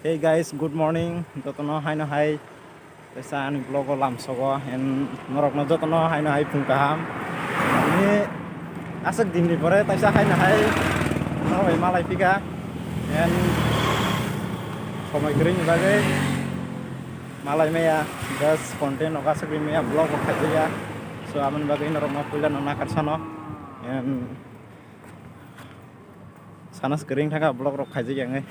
Hey guys, good morning. Jotono hai no hai. Pesa ani vlog lam sogo en norok no jotono hai no hai phung kaham. Ini asak dimni pore taisa hai no hai. Noroi malai pika. En সময় kering bagai malai meya gas konten oka sakri meya vlog khajiya. So aman bagai norok no puila no nakar sano. En sanas kering thaka vlog rok khajiya ngai.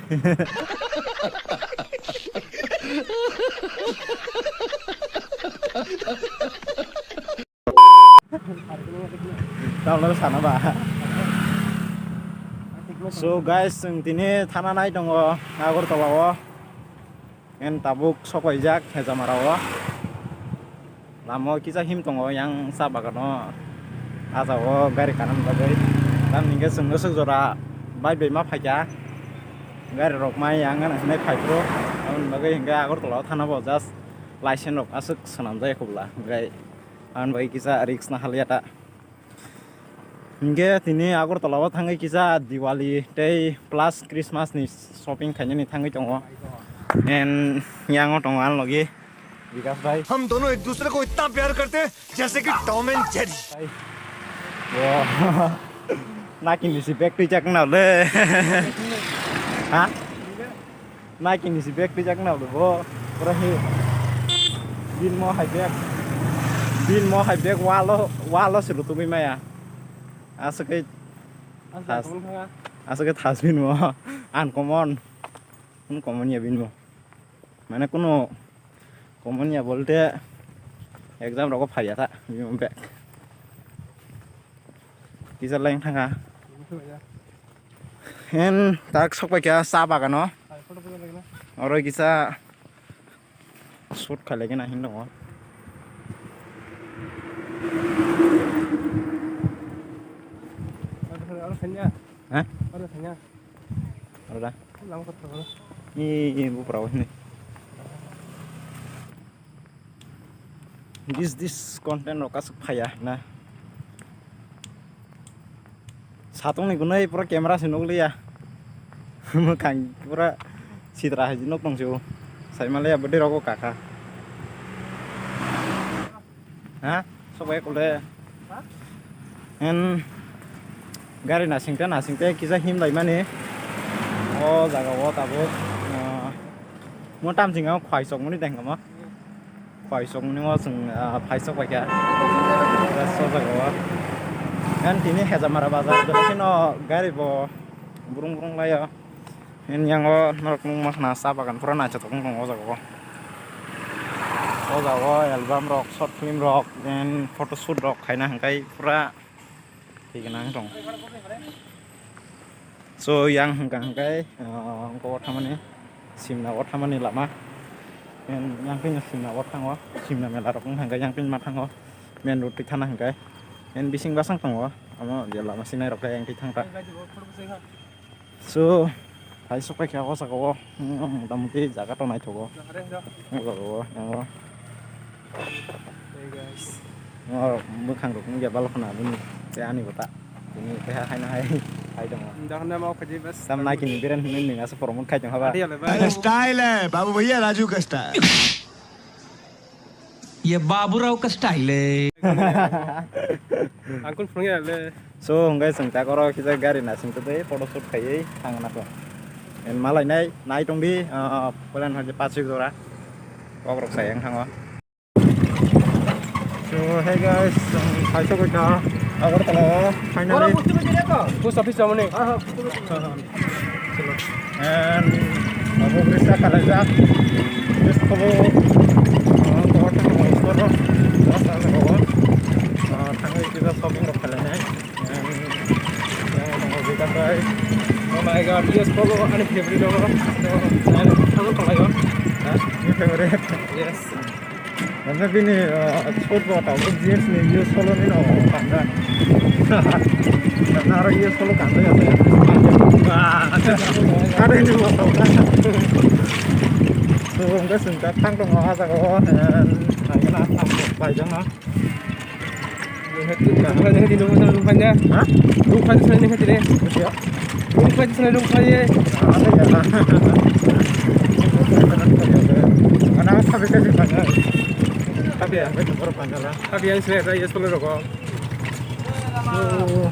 Tahu sana ba. So guys, tini thana nai dongo Agartala en tabuk sokoijak hejamarawo. Lamo kisa him tongo yang sabagano azawo gari kanan bagai. Dan hingga senggesek jora bai bai ma phaja. Gari rok mai yang nai phai pro. Amun bagai hingga Agartala thana bo just license rok asuk sanam jai khubla. Gai an bagai kisa risk na haliata. Hingga tini Agartala thangai kisa Diwali tei plus Christmas ni shopping khaini thangai tongo. En yang tongo an logi विकास भाई हम दोनों एक दूसरे को इतना प्यार करते हैं जैसे कि टॉम एंड जेरी वो ना किन सी बैग टी चक ना ले हां ना किन सी बैग टी चक ना ले वो रही बिन मो हाई बैग वालो से रुतु भी माया आसके थास बिन मो अनकॉमन या बिन मो माने कोनो कॉमन या बोलते एग्जाम रको फाया था बिम बैग किसा लाइन थांगा हेन ताक सकबाय क्या सा बागान और किसा शूट खालायगोन आहिन दङ Hah? Ada. Ini bupraw ini. This content rokas phaya na. Satong ni gunai pura kamera sinok liya. Mukang pura citra jinok tongsu. Sai malaya bede roko kakak. Hah? Sobai kule. En gari nasingte kisa him lai mani o jaga o tabo mo tam jinga khwai sok mani teng ma khwai sok ni ngo sung phai sok ba kya so jaga o en tini hejamara bazar do kino gari bo burung laya en yang o nok nung ma na sa bagan pura na chatok nung o jaga o album rock short film rock en photo shoot rock khaina hangkai pura nang dong. So yang hangkai ko thamani simna wat thamani lama en yang pin simna wat thango simna mela rok hangkai yang pin ma thango men rut tik thana hangkai en bising basang thango amo dia lama sinai rok yang tik thangta. So hai sokai kya ko sako motamuti jaga to nai thogo yang hey guys mukhang rok ngia balkhana buni ani bata ini teh hai na hai dong jangan mau kerja bas sam na kini biran ning asa promote khai jang haba style है बाबू भैया राजू का style ये बाबूराव का style है angkul punya le so honggai sengta koro kita gari na sing tei photo shoot khai thang na ko en malai nai tong di pelan haja pasik dora kok rok sayang thang so hey guys hai so ka Agartala finally post office samne and Abu Krista Kalaja this kobo thangai kita shopping rok khalane and yang kita try oh my god yes follow ani favorite over and follow kalayo your favorite yes Karena bini sport buat aku jeans nih use solo nih no kanda. Karena orang use solo kanda ya saya. Ada ini buat aku kan. So enggak sengkat tang dong apa sih kau dan saya nak apa aja nah. Rumahnya di rumahnya. Hah? Rumahnya sana nih Siap. rumahnya sana rumahnya. Ada ya. dia. baru pandala. Tapi yang sini ada yes kalau rokok. So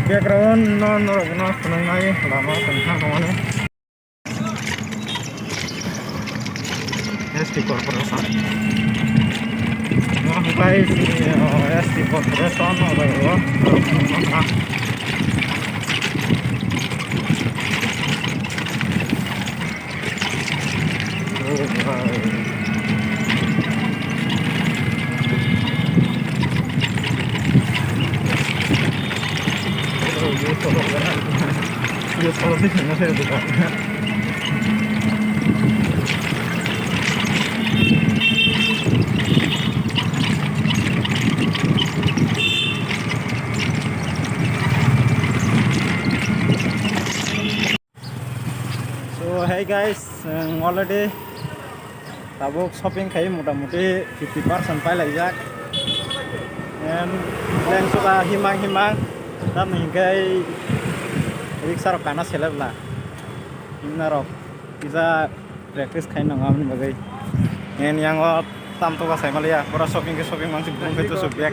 background no senang lagi lama tentang kawannya. SD Corporation. Nah, guys, SD Corporation apa ya? Yo solo sih nggak saya buka. So hey guys, already tabuk shopping kayak mudah-mudahan 50% pailajak. And dan suka himang-himang, tapi hinggai riksar kana seleb lah. Himnarok bisa practice kayak nangamin bagai. And yang tam tuh kasih malah ya, pura shopping masih belum itu subjek.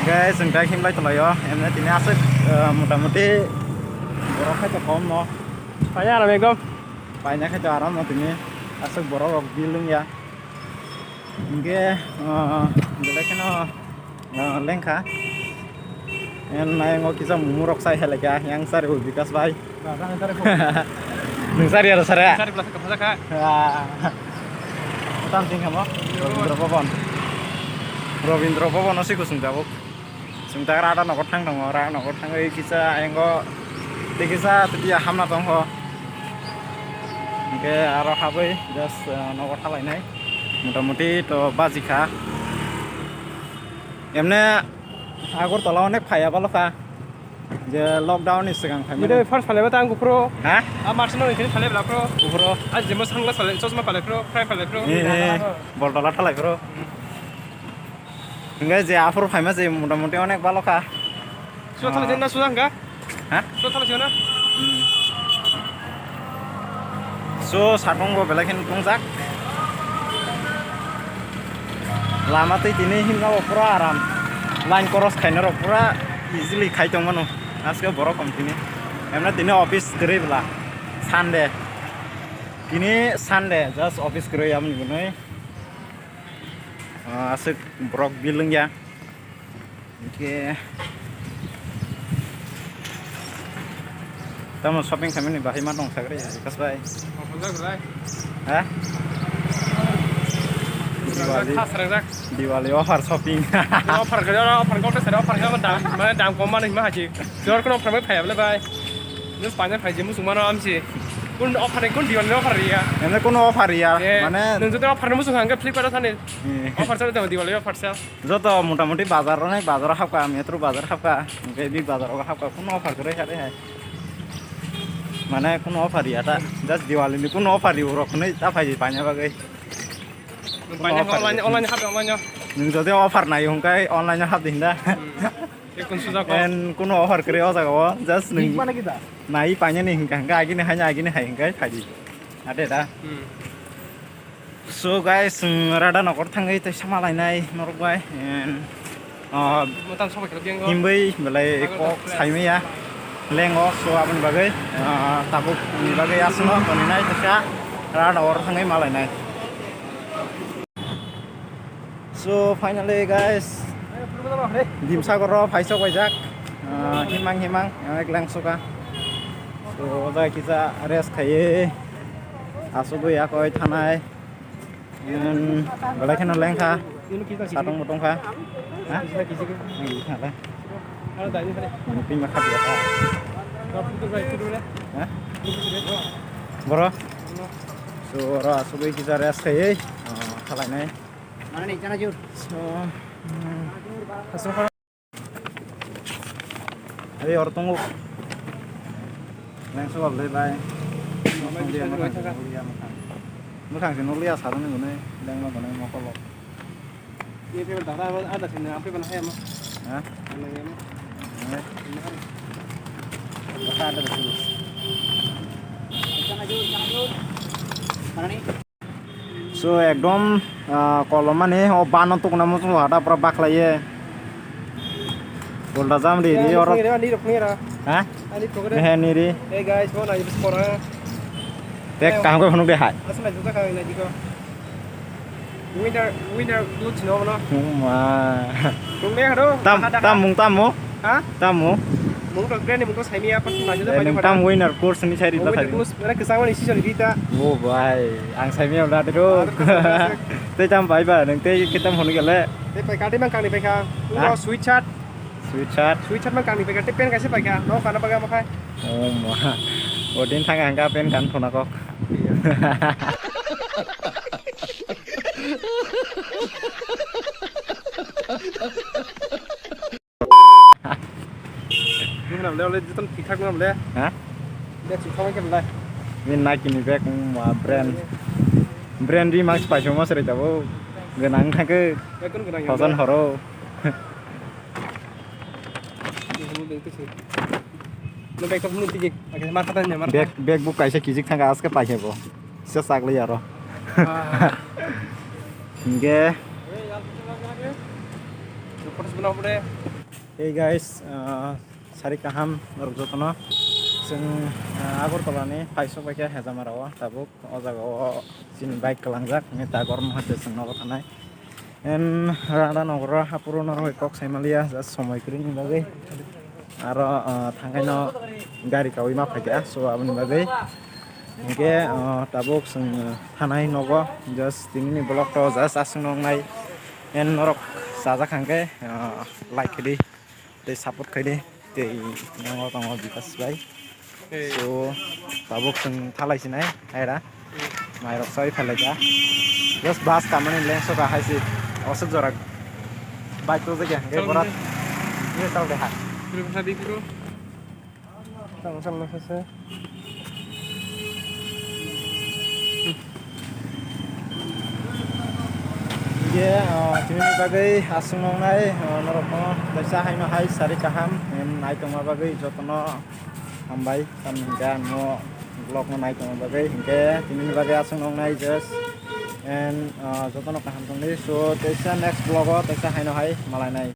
Guys, entah himlai tuh lah ya. Emnya ini asik mudah-mudahan boroknya tuh komo. Banyak lah Megom. Banyak aja aram ini asik borok bilang ya. Ini boleh kena lengka. Yang naik kita mumurok saya lagi yang sari ubikas bay. Nungsari ada sari. Cari belas ke kak. Something kamu? Robindra Bhavan sih kusung jawab. Sementara ada nokot tang dong orang nokot tang kisah yang kok kisah tadi hamna tong ho. Oke, arah habai just nokot halai nai. Mudah-mudahan to bazika. Emne agur tolong nek payah balokah. Je lockdown ini sekarang kami. Ini first paling betang pro. Hah? Marshno ini paling belak pro. Bro. Aja jemput sanglas paling cosma paling pro, fry paling pro. Ini bol dolar halai bro. Enggak je afro famous je mudah-mudahan onek balokah. Sudah tahu jenis sudah enggak? Hah? Sudah tahu jenis? So sarung gua belakin tungsak. Lama tuh ini hingga pura aram. Line cross kainer pura easily khai tong mano. Aska borok company. Emna tini office drive lah. Sunday. Ini Sunday just office kerja am ni gunai. Asik borok bilang ya. Oke. Kita mau shopping kami nih bahiman dong sagre ya. Kas bay. Hah? Diwali offer shopping. Offer kerja offer kau terus offer kerja mana dam kau mana hima haji. Jual kau offer apa ya boleh Terus panjang haji musuh mana amsi. Kun offer kun diwali offer ya. Emne kuno offer ya. Mana? Nunjuk offer musuh hangga Flipkart sana. Offer sana tuh diwali offer sel. Joto mudah-mudahan bazar hapka metro bazar hapka. Mungkin big bazar hapka kuno offer kere hari. Mana kuno offer ya ta. Just diwali ni kuno offer di urok ni apa aja banyak bagai. Banyak online hap online. Nunjuk offer na yung kai online hap dinda. Kun sudah kau. En kuno offer kere osa kau. Just ning. Mana kita? Nai banyak nih hingga gini hanya gini hingga haji. Ada dah. So guys, rada nokor tanggai itu sama lainai norok bai. Mutan sobat kerja yang Himbai belai kok saimi ya. Lengo so apun bagai tabuk ni bagai asno koninai tesya rada orang tanggai malainai. So finally guys, dimsa koro paisok wajak himang yang langsung ka. So udah kita rest kaye asubu ya koi tanai. Balai kena lengka, sarung mutong ka. Hah? Lagi ada. Mungkin makan biasa. Hah? Bro. So asubu kita rest kaye. Kalai nai. Mana nih jangan jur. So Ayo orang tunggu. Langsung boleh bye. Makan sih nulia saran ini gune, dan mau gune mau kolok. Iya, tapi ada sini apa yang saya mah? Hah? Makan ada di sini. Jangan jur. So ekdom kolom mane o banon tuk namu tu hada pura baklaye. Bolda jam di orang. Ini rok ni ra. Hah? Ini program. Mehe niri. Hey guys, mau nanya sport ha. Tek kaham ko phanu de hai. Asal nak juga kau ini juga. Winner lu cino mana? Ma. Tung deh aduh. Tamu. Hah? Tamu. Mung tak keren ni mung tu saya ni apa tu nanya tu banyak Tam winner course ni cari Mung ta itu terus mereka kesangan isi jadi kita. Oh bhai, ang sai meo la de ro. Te jam bai ba nang te kitam honu gele. Tapi pakai kadi mang kang ni pakai. Ungkau sweet chat Sweet chat. mang kang ni pakai. Tapi pen kasih pakai. No karena pakai makai. Oh ma. Odin thang angka pen kan phona kok. Ni mana boleh oleh jutaan tik tak mana boleh. Hah? Dia cuma macam boleh. Min Nike ni bag ma brand ri max pa jomo sere jabo. Genang thake Dia kan kena yang. thousand horo. Lo baik tu tinggi. Oke, markatan ya Bag book kaisa kijik thanga aske pa hebo. Se sakle yaro. Nge Terus benar boleh. Hey guys, sari kaham rokjotono जों आगरतलानि fries bike हेजामाराव दाबुक अ जागायाव जिनि bike कालांजाक मेता गरम हाते जोंनाव थानाय N राडा नगर हापुरन रय कक साइमालिया जा समयक्रिनि बागै आरो थांगायनो गारि कावै मा फायगा सो आबनि बागै इनके दाबुक जों थानाय नग जास्ट दिननि ब्लग तो जास्ट आसुं नंनाय एन नरक जाजाखांगे लाइक खैदि दे सापर्ट खैदि दे नंगौ दङ बिकास bye so tabuk sing thalai sinai aira mairok sai phalaja just bus kamani leng so ka haisi osok jorak bike to jage ge borat ye tal de ha Terus bisa dikira. Sama-sama selesai. ye tini bagai asung nai norok no daisa haino hai sari kaham en nai tongma bagai jotono hambai tamga no vlog no nai tongma bagai hingke tini bagai asung nai just and jotono kaham tongni so daisa next vlog o daisa haino hai malai nai